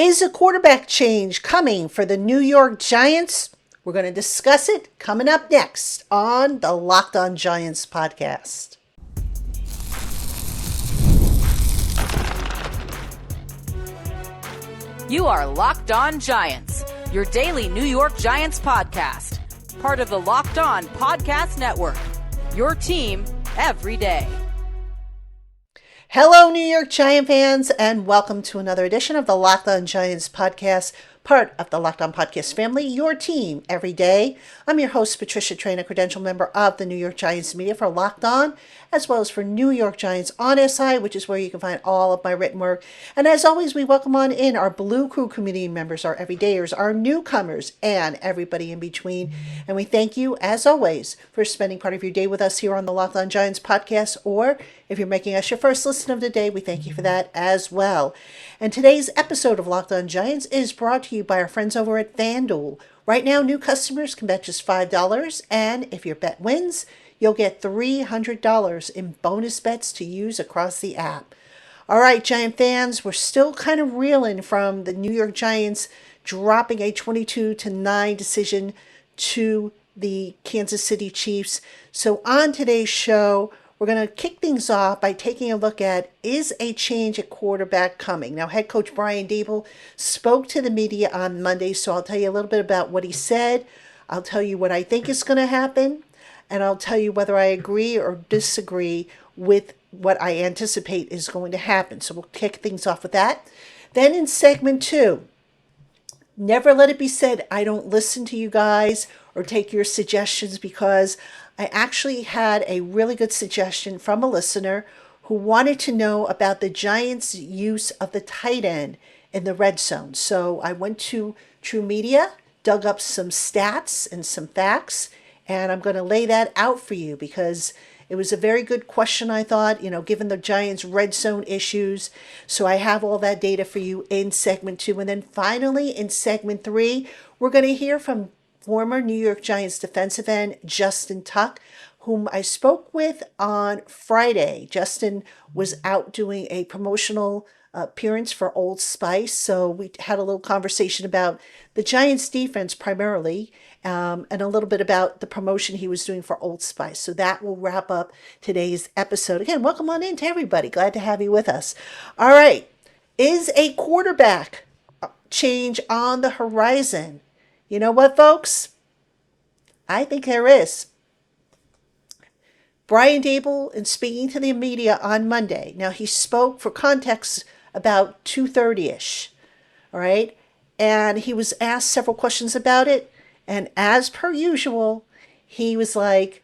Is a quarterback change coming for the New York Giants? We're going to discuss it coming up next on the Locked On Giants podcast. You are Locked On Giants, your daily New York Giants podcast. Part of the Locked On Podcast Network, your team every day. Hello, New York Giant fans, and welcome to another edition of the Locked On Giants podcast, part of the Locked On Podcast family, your team every day. I'm your host, Patricia Train, a credential member of the New York Giants media for Locked On, as well as for New York Giants on SI, which is where you can find all of my written work. And as always, we welcome on in our Blue Crew community members, our everydayers, our newcomers, and everybody in between. And we thank you, as always, for spending part of your day with us here on the Locked On Giants podcast, or if you're making us your first listen of the day, we thank you for that as well. And today's episode of Locked On Giants is brought to you by our friends over at FanDuel. Right now, new customers can bet just $5, and if your bet wins, you'll get $300 in bonus bets to use across the app. All right, Giant fans, we're still kind of reeling from the New York Giants dropping a 22-9 decision to the Kansas City Chiefs. So on today's show, we're going to kick things off by taking a look at, is a change at quarterback coming? Now, head coach Brian Daboll spoke to the media on Monday, so I'll tell you a little bit about what he said. I'll tell you what I think is going to happen, and I'll tell you whether I agree or disagree with what I anticipate is going to happen. So we'll kick things off with that. Then in segment 2, never let it be said I don't listen to you guys or take your suggestions, because I actually had a really good suggestion from a listener who wanted to know about the Giants' use of the tight end in the red zone. So I went to True Media, dug up some stats and some facts, and I'm going to lay that out for you because it was a very good question, I thought, given the Giants' red zone issues. So I have all that data for you in segment 2. And then finally, in segment 3, we're going to hear from former New York Giants defensive end Justin Tuck, whom I spoke with on Friday. Justin was out doing a promotional appearance for Old Spice, so we had a little conversation about the Giants defense primarily, and a little bit about the promotion he was doing for Old Spice. So that will wrap up today's episode. Again, welcome on in to everybody. Glad to have you with us. All right. Is a quarterback change on the horizon? You know what, folks? I think there is. Brian Daboll, in speaking to the media on Monday, now he spoke for context about 2:30-ish, all right? And he was asked several questions about it. And as per usual, he was like,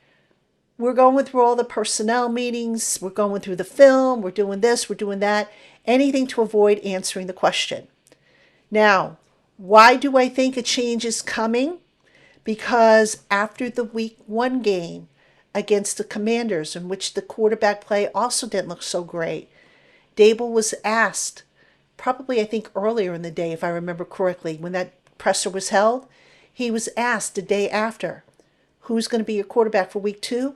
we're going through all the personnel meetings. We're going through the film. We're doing this. We're doing that. Anything to avoid answering the question. Now, why do I think a change is coming? Because after the week 1 game against the Commanders, in which the quarterback play also didn't look so great, Daboll was asked, probably I think earlier in the day, if I remember correctly, when that presser was held, he was asked the day after, who's going to be your quarterback for week 2?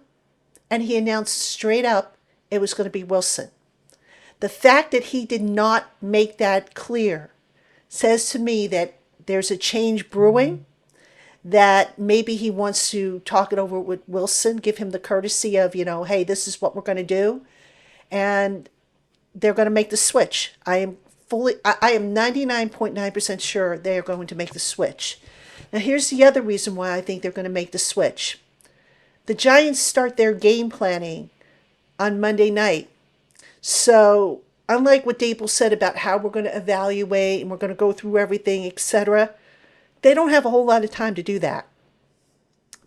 And he announced straight up it was going to be Wilson. The fact that he did not make that clear says to me that there's a change brewing, that maybe he wants to talk it over with Wilson, give him the courtesy of, hey, this is what we're going to do. And they're going to make the switch. I am 99.9% sure they are going to make the switch. Now, here's the other reason why I think they're going to make the switch. The Giants start their game planning on Monday night. So unlike what Daboll said about how we're going to evaluate and we're going to go through everything, etc., they don't have a whole lot of time to do that.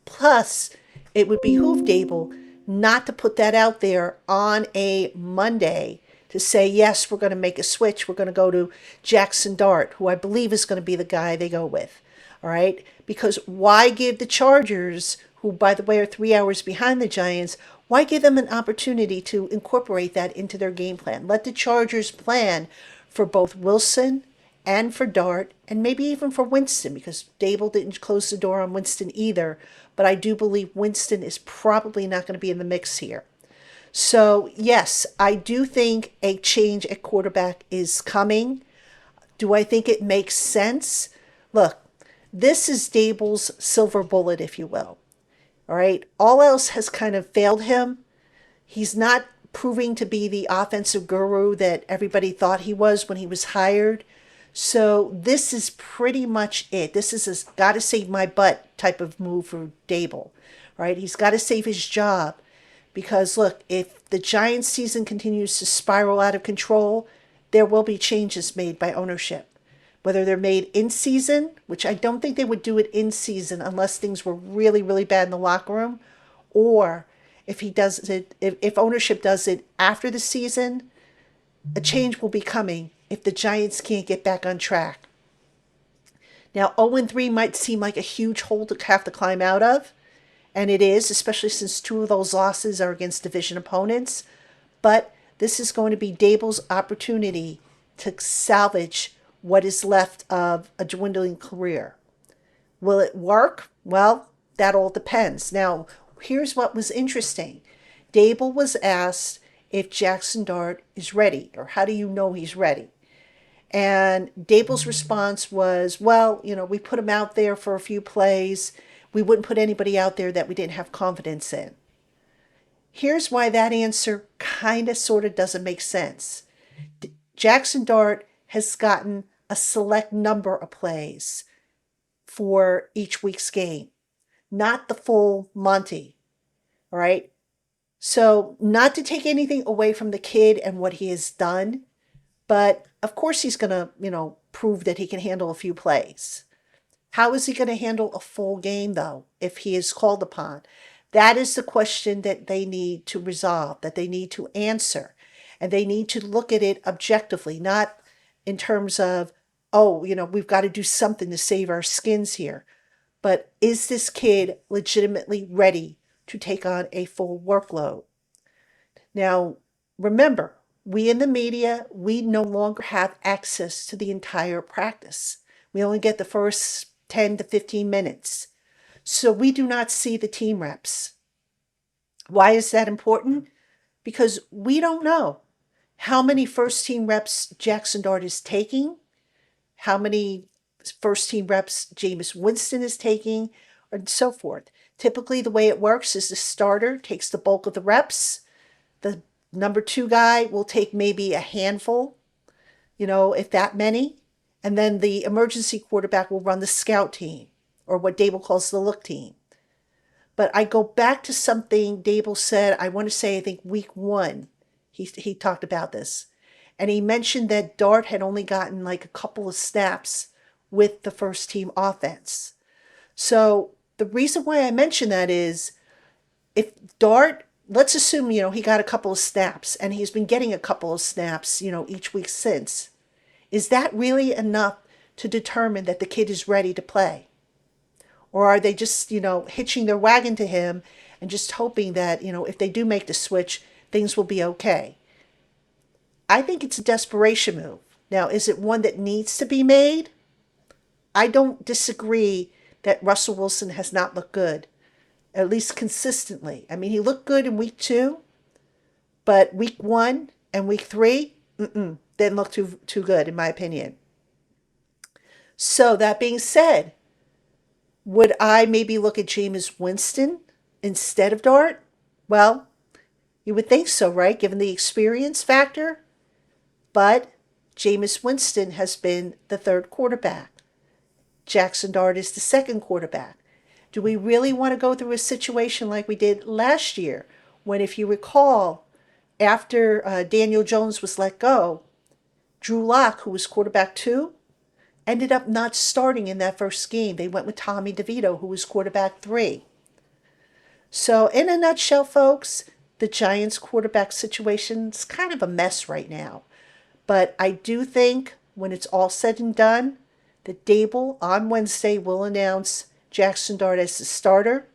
Plus, it would behoove Daboll not to put that out there on a Monday to say, yes, we're going to make a switch. We're going to go to Jackson Dart, who I believe is going to be the guy they go with. All right? Because why give the Chargers, who, by the way, are 3 hours behind the Giants, why give them an opportunity to incorporate that into their game plan? Let the Chargers plan for both Wilson and for Dart, and maybe even for Winston, because Daboll didn't close the door on Winston either. But I do believe Winston is probably not going to be in the mix here. So, yes, I do think a change at quarterback is coming. Do I think it makes sense? Look, this is Daboll's silver bullet, if you will. All right. All else has kind of failed him. He's not proving to be the offensive guru that everybody thought he was when he was hired. So this is pretty much it. This is a gotta save my butt type of move for Daboll, right? He's got to save his job because look, if the Giants season continues to spiral out of control, there will be changes made by ownership. Whether they're made in season, which I don't think they would do it in season unless things were really, really bad in the locker room, or if he does it, if ownership does it after the season, a change will be coming if the Giants can't get back on track. Now, 0-3 might seem like a huge hole to have to climb out of, and it is, especially since 2 of those losses are against division opponents. But this is going to be Daboll's opportunity to salvage what is left of a dwindling career. Will it work? Well, that all depends. Now, here's what was interesting. Daboll was asked if Jackson Dart is ready, or how do you know he's ready? And Daboll's response was, well, we put him out there for a few plays. We wouldn't put anybody out there that we didn't have confidence in. Here's why that answer kind of sort of doesn't make sense. Jackson Dart has gotten a select number of plays for each week's game, not the full Monty, all right? So not to take anything away from the kid and what he has done, but of course he's going to, prove that he can handle a few plays. How is he going to handle a full game, though, if he is called upon? That is the question that they need to resolve, that they need to answer. And they need to look at it objectively, not in terms of, we've got to do something to save our skins here. But is this kid legitimately ready to take on a full workload? Now, remember, we in the media, we no longer have access to the entire practice. We only get the first 10 to 15 minutes. So we do not see the team reps. Why is that important? Because we don't know how many first team reps Jackson Dart is taking, how many first team reps Jameis Winston is taking, and so forth. Typically, the way it works is the starter takes the bulk of the reps. The number 2 guy will take maybe a handful, if that many. And then the emergency quarterback will run the scout team, or what Daboll calls the look team. But I go back to something Daboll said, I think week 1, he talked about this. And he mentioned that Dart had only gotten like a couple of snaps with the first team offense. So the reason why I mention that is if Dart, let's assume, he got a couple of snaps and he's been getting a couple of snaps, each week since. Is that really enough to determine that the kid is ready to play? Or are they just, hitching their wagon to him and just hoping that, if they do make the switch, things will be okay? I think it's a desperation move. Now, is it one that needs to be made? I don't disagree that Russell Wilson has not looked good, at least consistently. I mean, he looked good in week 2, but week 1 and week 3, didn't look too good, in my opinion. So that being said, would I maybe look at Jameis Winston instead of Dart? Well, you would think so, right? Given the experience factor. But Jameis Winston has been the 3rd quarterback. Jackson Dart is the 2nd quarterback. Do we really want to go through a situation like we did last year when, if you recall, after Daniel Jones was let go, Drew Lock, who was quarterback 2, ended up not starting in that first game. They went with Tommy DeVito, who was quarterback 3. So in a nutshell, folks, the Giants quarterback situation is kind of a mess right now. But I do think when it's all said and done, that Daboll on Wednesday will announce Jackson Dart as the starter.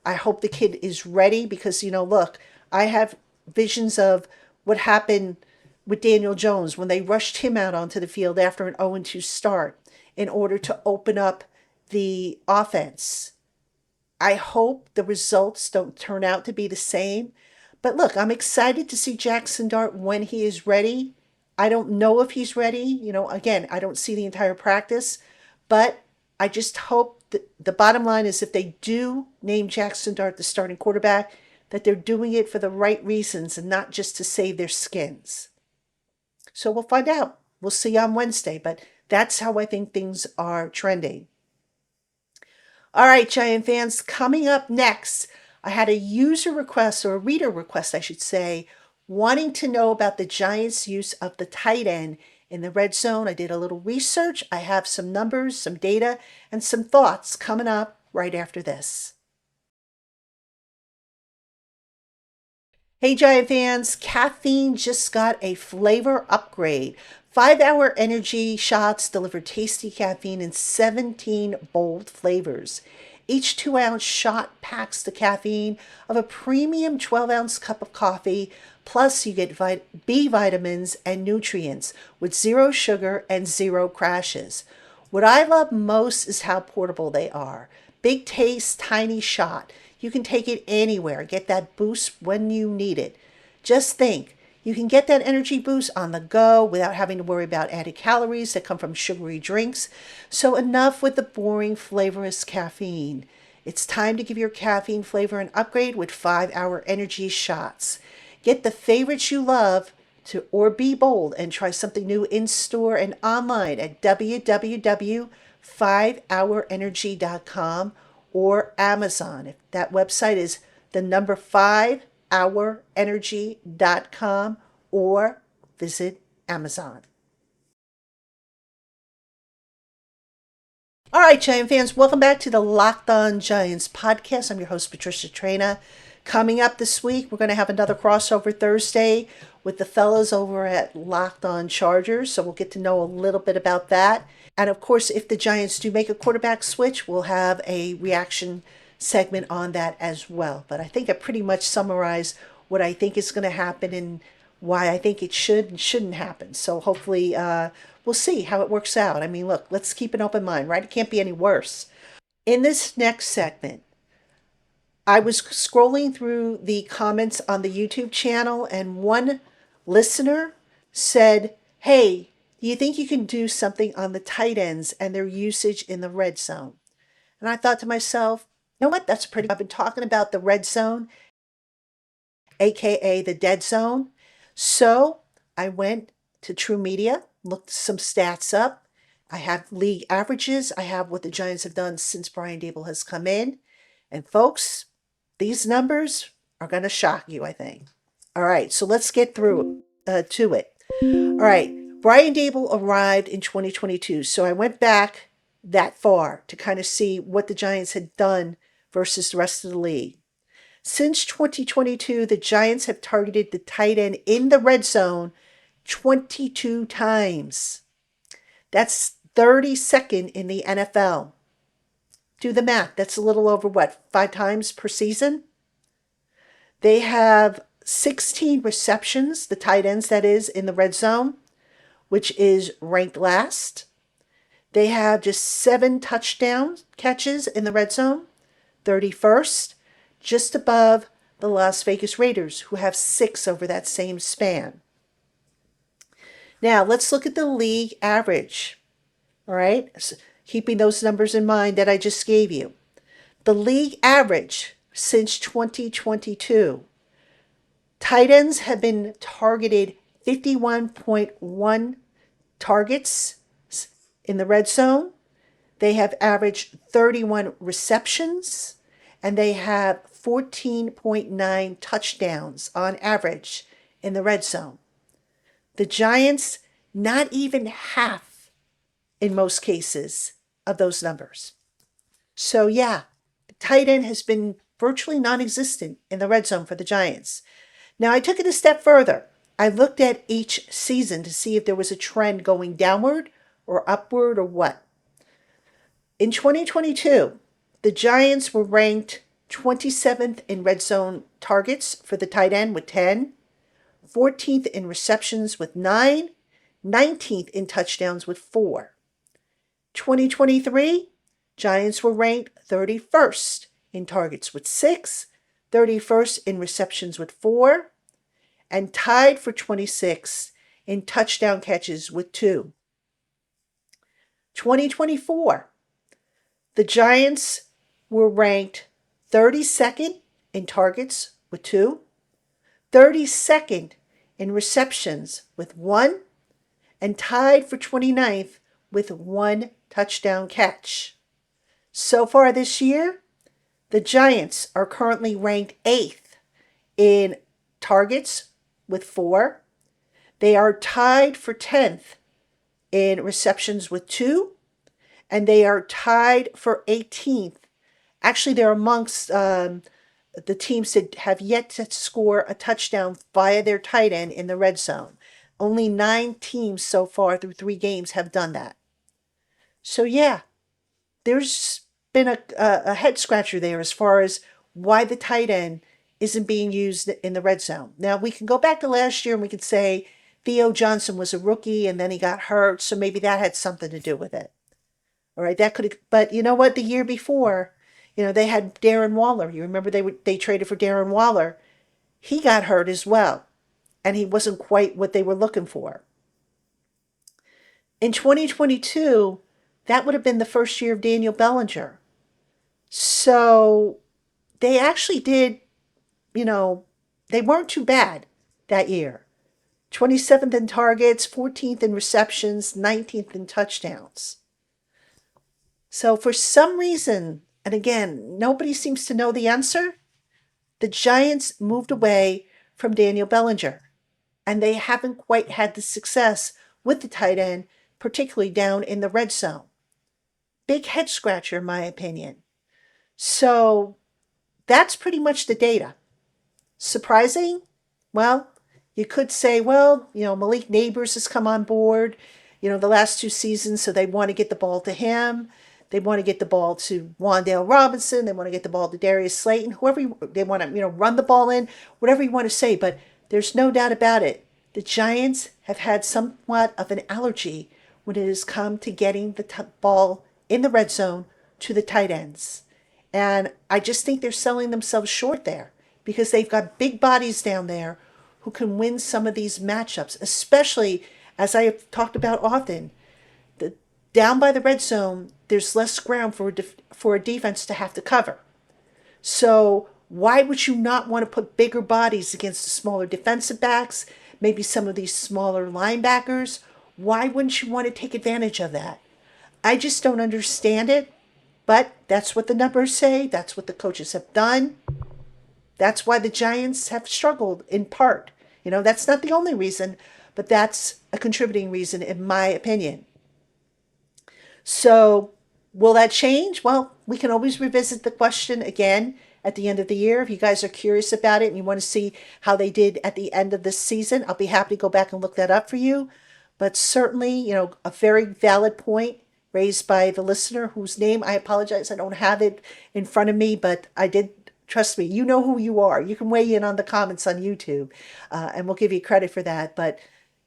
I hope the kid is ready because, look, I have visions of what happened with Daniel Jones when they rushed him out onto the field after an 0-2 start in order to open up the offense. I hope the results don't turn out to be the same. But look, I'm excited to see Jackson Dart when he is ready. I don't know if he's ready. Again, I don't see the entire practice, but I just hope that the bottom line is if they do name Jackson Dart the starting quarterback, that they're doing it for the right reasons and not just to save their skins. So we'll find out. We'll see on Wednesday, but that's how I think things are trending. All right, Giant fans, coming up next, I had a user request, or a reader request, I should say, wanting to know about the Giants' use of the tight end in the red zone. I did a little research. I have some numbers, some data, and some thoughts coming up right after this. Hey, Giant fans, caffeine just got a flavor upgrade. 5-hour energy shots deliver tasty caffeine in 17 bold flavors. Each 2-ounce shot packs the caffeine of a premium 12-ounce cup of coffee, plus you get B vitamins and nutrients with 0 sugar and 0 crashes. What I love most is how portable they are. Big taste, tiny shot. You can take it anywhere, get that boost when you need it. Just think, you can get that energy boost on the go without having to worry about added calories that come from sugary drinks. So enough with the boring, flavorless caffeine. It's time to give your caffeine flavor an upgrade with 5-hour energy shots. Get the favorites you love or be bold and try something new in store and online at www.5hourenergy.com or Amazon. If that website is the number 5hourenergy.com or visit Amazon. All right, Giant fans, welcome back to the Locked On Giants podcast. I'm your host, Patricia Traina. Coming up this week, we're going to have another crossover Thursday with the fellas over at Locked On Chargers, so we'll get to know a little bit about that. And of course, if the Giants do make a quarterback switch, we'll have a reaction segment on that as well. But I think I pretty much summarized what I think is going to happen and why I think it should and shouldn't happen. So hopefully we'll see how it works out. I mean, look, let's keep an open mind, right? It can't be any worse. In this next segment, I was scrolling through the comments on the YouTube channel, and one listener said, hey, do you think you can do something on the tight ends and their usage in the red zone? And I thought to myself, you know what? That's pretty. I've been talking about the red zone, aka the dead zone. So I went to True Media, looked some stats up. I have league averages. I have what the Giants have done since Brian Daboll has come in. And folks, these numbers are going to shock you, I think. All right, so let's get through to it. All right, Brian Daboll arrived in 2022. So I went back that far to kind of see what the Giants had done versus the rest of the league. Since 2022, the Giants have targeted the tight end in the red zone 22 times. That's 32nd in the NFL. Do the math. That's a little over, 5 times per season? They have 16 receptions, the tight ends, that is, in the red zone, which is ranked last. They have just 7 touchdown catches in the red zone, 31st, just above the Las Vegas Raiders, who have 6 over that same span. Now, let's look at the league average, all right? So, keeping those numbers in mind that I just gave you. The league average since 2022, tight ends have been targeted 51.1 targets in the red zone. They have averaged 31 receptions, and they have 14.9 touchdowns on average in the red zone. The Giants, not even half in most cases of those numbers. So yeah, the tight end has been virtually non-existent in the red zone for the Giants. Now I took it a step further. I looked at each season to see if there was a trend going downward or upward or what. In 2022, the Giants were ranked 27th in red zone targets for the tight end with 10, 14th in receptions with 9, 19th in touchdowns with 4. 2023, Giants were ranked 31st in targets with 6, 31st in receptions with 4, and tied for 26th in touchdown catches with 2. 2024, the Giants were ranked 32nd in targets with 2, 32nd in receptions with 1, and tied for 29th with 1 touchdown catch. So far this year, the Giants are currently ranked 8th in targets with 4. They are tied for 10th in receptions with 2, and they are tied for 18th. Actually, they're amongst the teams that have yet to score a touchdown via their tight end in the red zone. Only 9 teams so far through 3 games have done that. So yeah, there's been a head scratcher there as far as why the tight end isn't being used in the red zone. Now, we can go back to last year and we could say Theo Johnson was a rookie and then he got hurt, so maybe that had something to do with it. All right, that could, but you know what? The year before, they had Darren Waller. You remember they traded for Darren Waller. He got hurt as well, and he wasn't quite what they were looking for. In 2022, that would have been the first year of Daniel Bellinger. So they actually did, they weren't too bad that year. 27th in targets, 14th in receptions, 19th in touchdowns. So for some reason, and again, nobody seems to know the answer, the Giants moved away from Daniel Bellinger, and they haven't quite had the success with the tight end, particularly down in the red zone. Big head scratcher, in my opinion. So that's pretty much the data. Surprising? Well, you could say, Malik Neighbors has come on board, the last 2 seasons, so they want to get the ball to him. They want to get the ball to Wan'Dale Robinson. They want to get the ball to Darius Slayton, whoever they want to, run the ball in, whatever you want to say. But there's no doubt about it. The Giants have had somewhat of an allergy when it has come to getting the ball in the red zone to the tight ends. And I just think they're selling themselves short there because they've got big bodies down there who can win some of these matchups, especially, as I have talked about often, down by the red zone, there's less ground for a defense to have to cover. So why would you not want to put bigger bodies against the smaller defensive backs, maybe some of these smaller linebackers? Why wouldn't you want to take advantage of that? I just don't understand it, but that's what the numbers say. That's what the coaches have done. That's why the Giants have struggled in part. That's not the only reason, but that's a contributing reason in my opinion. So will that change? Well, we can always revisit the question again at the end of the year. If you guys are curious about it and you want to see how they did at the end of this season, I'll be happy to go back and look that up for you. But certainly, a very valid point raised by the listener whose name, I apologize, I don't have it in front of me, but I did, trust me, you know who you are. You can weigh in on the comments on YouTube, and we'll give you credit for that. But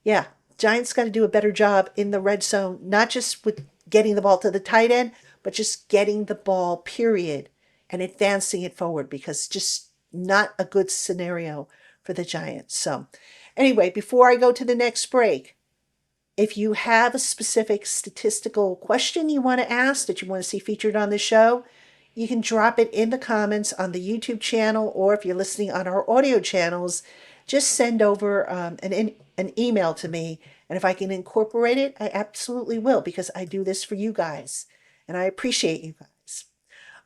yeah, Giants got to do a better job in the red zone, not just with getting the ball to the tight end, but just getting the ball, period, and advancing it forward, because just not a good scenario for the Giants. So anyway, before I go to the next break, if you have a specific statistical question you want to ask that you want to see featured on the show, you can drop it in the comments on the YouTube channel, or if you're listening on our audio channels, just send over an email to me. And if I can incorporate it, I absolutely will, because I do this for you guys. And I appreciate you guys.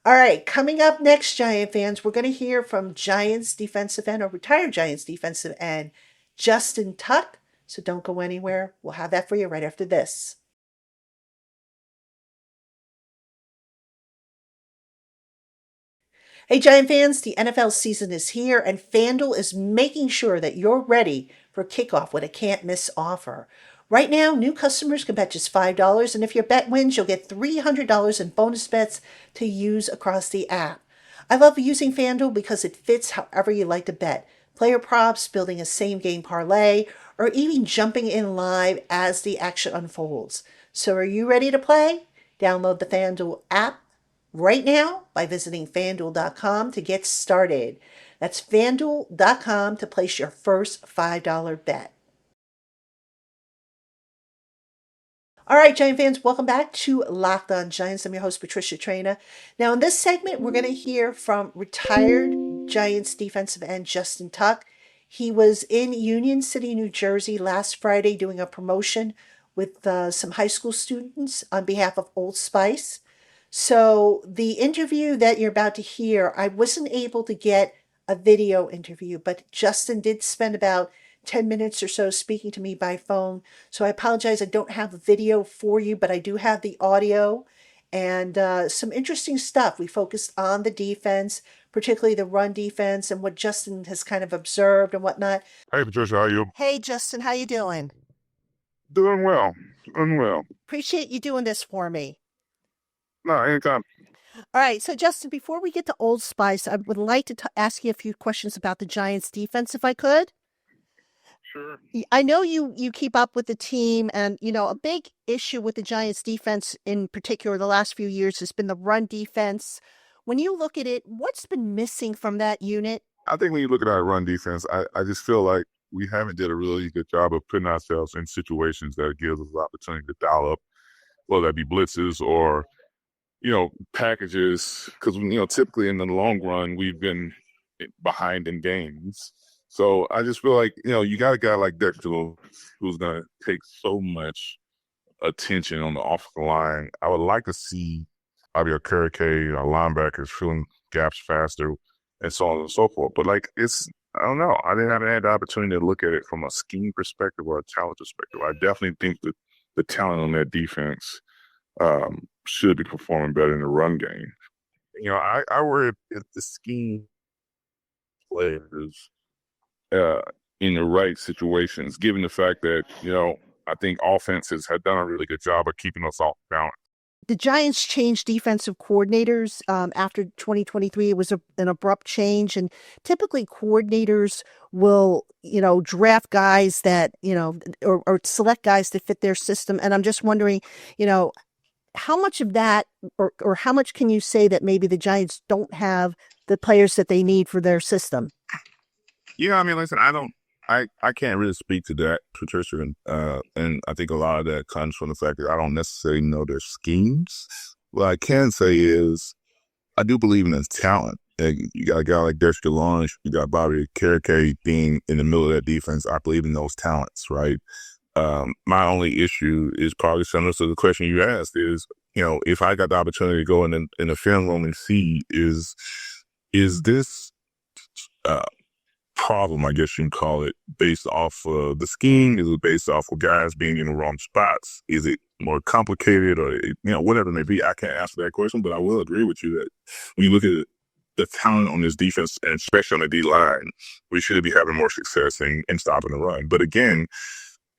All right, coming up next, Giant fans, we're going to hear from Giants defensive end, or retired Giants defensive end, Justin Tuck. So don't go anywhere. We'll have that for you right after this. Hey, Giant fans, the NFL season is here, and FanDuel is making sure that you're ready for kickoff with a can't-miss offer. Right now, new customers can bet just $5, and if your bet wins, you'll get $300 in bonus bets to use across the app. I love using FanDuel because it fits however you like to bet. Player props, building a same-game parlay, or even jumping in live as the action unfolds. So are you ready to play? Download the FanDuel app right now by visiting FanDuel.com to get started. That's FanDuel.com to place your first $5 bet. All right, Giant fans, welcome back to Locked On Giants. I'm your host, Patricia Traina. Now, in this segment, we're going to hear from retired Giants defensive end Justin Tuck. He was in Union City, New Jersey last Friday doing a promotion with some high school students on behalf of Old Spice. So, the interview that you're about to hear, I wasn't able to get a video interview, but Justin did spend about 10 minutes or so speaking to me by phone. So I apologize, I don't have a video for you, but I do have the audio and some interesting stuff. We focused on the defense, particularly the run defense and what Justin has kind of observed and whatnot. Hey, Patricia, how are you? Hey, Justin, how you doing? Doing well. Doing well. Appreciate you doing this for me. No, anytime. All right, so Justin, before we get to Old Spice, I would like to ask you a few questions about the Giants defense, if I could. Sure. I know you keep up with the team, and a big issue with the Giants defense in particular the last few years has been the run defense. When you look at it, what's been missing from that unit? I think when you look at our run defense, I just feel like we haven't did a really good job of putting ourselves in situations that gives us the opportunity to dial up, whether that be blitzes or, packages. Because, typically in the long run, we've been behind in games. So I just feel like, you got a guy like Dexter who's going to take so much attention on the offensive line. I would like to see maybe a Kirike, our linebackers filling gaps faster and so on and so forth. But I don't know. I haven't had the opportunity to look at it from a scheme perspective or a talent perspective. I definitely think that the talent on that defense should be performing better in the run game. I worry if the scheme players in the right situations, given the fact that, I think offenses have done a really good job of keeping us off balance. The Giants changed defensive coordinators after 2023. It was an abrupt change, and typically coordinators will, draft guys that, or select guys to fit their system. And I'm just wondering, how much of that, or how much can you say that maybe the Giants don't have the players that they need for their system? Yeah, listen, I can't really speak to that, Patricia, and I think a lot of that comes from the fact that I don't necessarily know their schemes. What I can say is I do believe in his talent. You got a guy like Dexter Lawrence, you got Bobby Kirike being in the middle of that defense. I believe in those talents, right? My only issue is probably similar to the question you asked is, if I got the opportunity to go in the film room and see is this problem, I guess you can call it, based off the scheme? Is it based off of guys being in the wrong spots? Is it more complicated or, whatever it may be? I can't answer that question, but I will agree with you that when you look at the talent on this defense, and especially on the D-line, we should be having more success in stopping the run. But again,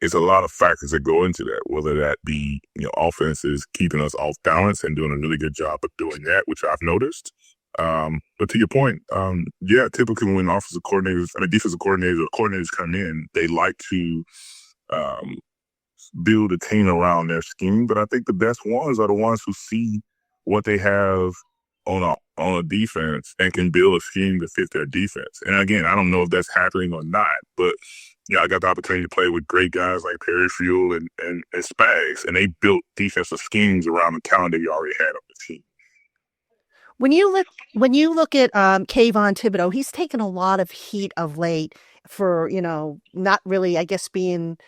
it's a lot of factors that go into that, whether that be, offenses keeping us off balance and doing a really good job of doing that, which I've noticed. But to your point, typically when defensive coordinators or coordinators come in, they like to build a team around their scheme. But I think the best ones are the ones who see what they have on a defense and can build a scheme to fit their defense. And again, I don't know if that's happening or not, but I got the opportunity to play with great guys like Perry Fuel and Spags, and they built defensive schemes around the talent that you already had on the team. When you look at Kayvon Thibodeau, he's taken a lot of heat of late for, not really, I guess, being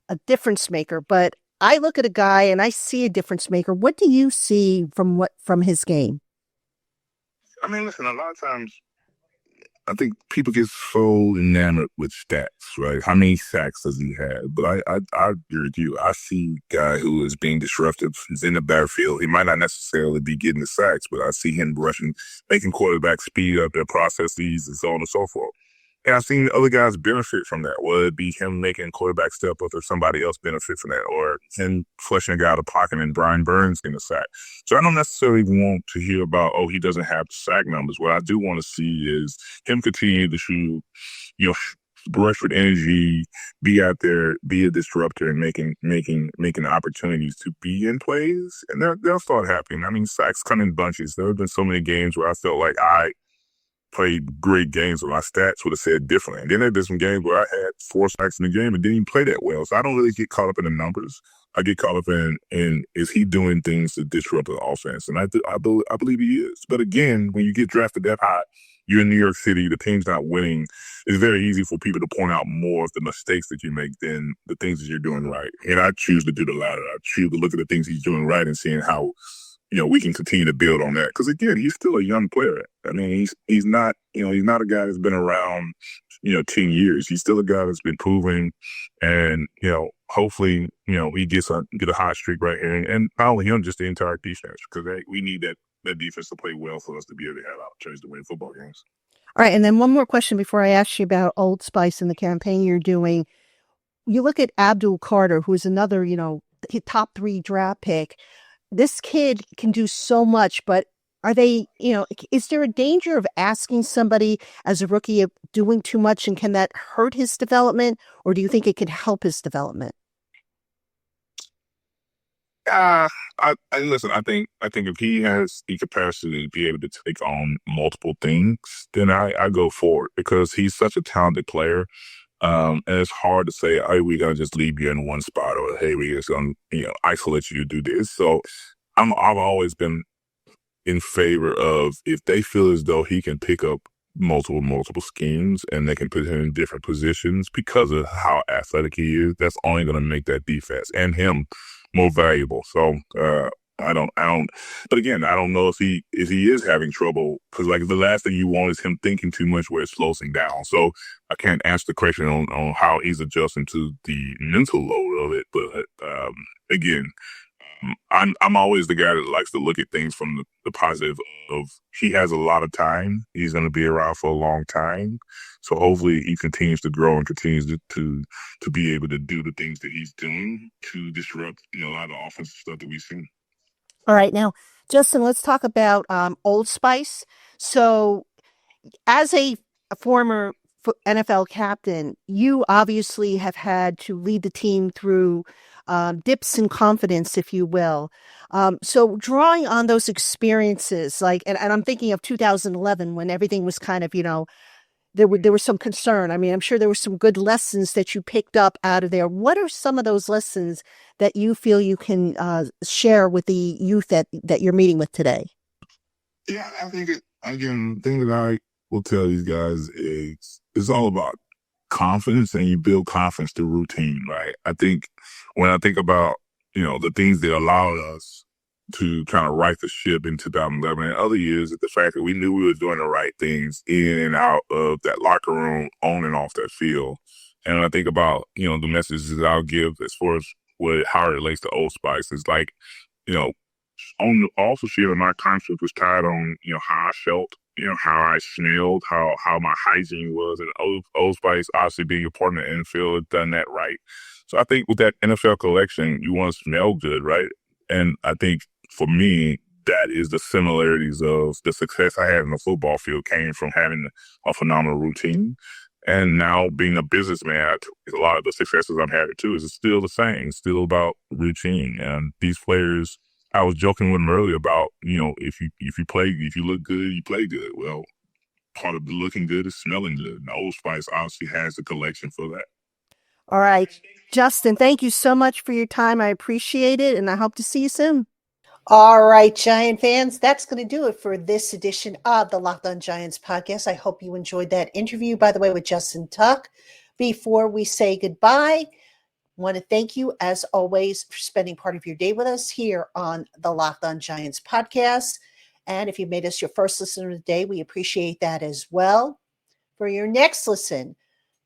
a difference maker. But I look at a guy and I see a difference maker. What do you see from his game? Listen, a lot of times I think people get so enamored with stats, right? How many sacks does he have? But I agree with you. I see a guy who is being disruptive. He's in the backfield. He might not necessarily be getting the sacks, but I see him rushing, making quarterbacks speed up their processes and so on and so forth. And I've seen other guys benefit from that, whether it be him making quarterback step up or somebody else benefit from that, or him flushing a guy out of the pocket and Brian Burns getting a sack. So I don't necessarily want to hear about, he doesn't have sack numbers. What I do want to see is him continue to shoot, rush with energy, be out there, be a disruptor, and making opportunities to be in plays. And they'll start happening. Sacks come in bunches. There have been so many games where I felt like I played great games where my stats would have said differently. And then there have been some games where I had 4 sacks in the game and didn't even play that well. So I don't really get caught up in the numbers. I get caught up in is he doing things to disrupt the offense? And I believe he is. But again, when you get drafted that high, you're in New York City, the team's not winning. It's very easy for people to point out more of the mistakes that you make than the things that you're doing right. And I choose to do the latter. I choose to look at the things he's doing right and seeing how, we can continue to build on that. Because again, he's still a young player. I mean, he's not, he's not a guy that's been around, 10 years. He's still a guy that's been proven, and hopefully, he get a hot streak right here, and not only him, just the entire defense, because we need that defense to play well for us to be able to have opportunities to win football games. All right, and then one more question before I ask you about Old Spice and the campaign you're doing. You look at Abdul Carter, who's another, top 3 draft pick. This kid can do so much, but are they, is there a danger of asking somebody as a rookie of doing too much, and can that hurt his development, or do you think it could help his development? Listen, I think if he has the capacity to be able to take on multiple things, then I go for it, because he's such a talented player. And it's hard to say, hey, we're going to just leave you in one spot, or hey, we're just going to, isolate you to do this. So I've always been in favor of, if they feel as though he can pick up multiple schemes and they can put him in different positions because of how athletic he is, that's only going to make that defense and him more valuable. So, but again, I don't know if he is having trouble, because like the last thing you want is him thinking too much where it slows him down. So I can't answer the question on how he's adjusting to the mental load of it. But again, I'm always the guy that likes to look at things from the positive of, he has a lot of time. He's going to be around for a long time. So hopefully he continues to grow and continues to be able to do the things that he's doing to disrupt, a lot of the offensive stuff that we've seen. All right. Now, Justin, let's talk about Old Spice. So as a former NFL captain, you obviously have had to lead the team through dips in confidence, if you will. So drawing on those experiences, and I'm thinking of 2011 when everything was kind of, there was some concern. I mean, I'm sure there were some good lessons that you picked up out of there. What are some of those lessons that you feel you can share with the youth that you're meeting with today? Yeah, I think the thing that I will tell these guys is it's all about confidence, and you build confidence through routine, right? I think when I think about, the things that allowed us to kind of right the ship in 2011 and other years, is the fact that we knew we were doing the right things in and out of that locker room, on and off that field. And when I think about, the messages that I'll give as far as how it relates to Old Spice, is like, also sharing my concept was tied on, how I felt, how I smelled, how my hygiene was. And Old Spice, obviously being a partner in the NFL, has done that right. So I think with that NFL collection, you want to smell good, right? And I think for me, that is the similarities of the success I had in the football field came from having a phenomenal routine. And now being a businessman, a lot of the successes I'm having too is still the same, still about routine. And these players, I was joking with them earlier about, if you look good, you play good. Well, part of the looking good is smelling good. And Old Spice obviously has the collection for that. All right. Justin, thank you so much for your time. I appreciate it, and I hope to see you soon. All right, Giant fans, that's going to do it for this edition of the Locked On Giants podcast. I hope you enjoyed that interview, by the way, with Justin Tuck. Before we say goodbye, I want to thank you, as always, for spending part of your day with us here on the Locked On Giants podcast. And if you made us your first listener of the day, we appreciate that as well. For your next listen,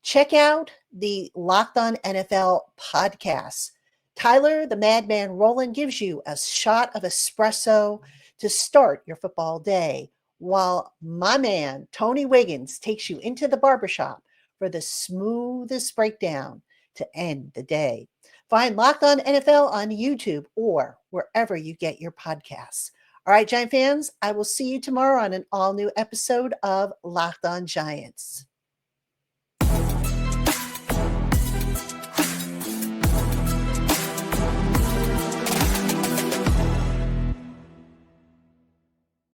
check out the Locked On NFL podcast. Tyler, the Madman Rowland, gives you a shot of espresso to start your football day, while my man, Tony Wiggins, takes you into the barbershop for the smoothest breakdown to end the day. Find Locked On NFL on YouTube or wherever you get your podcasts. All right, Giant fans, I will see you tomorrow on an all-new episode of Locked On Giants.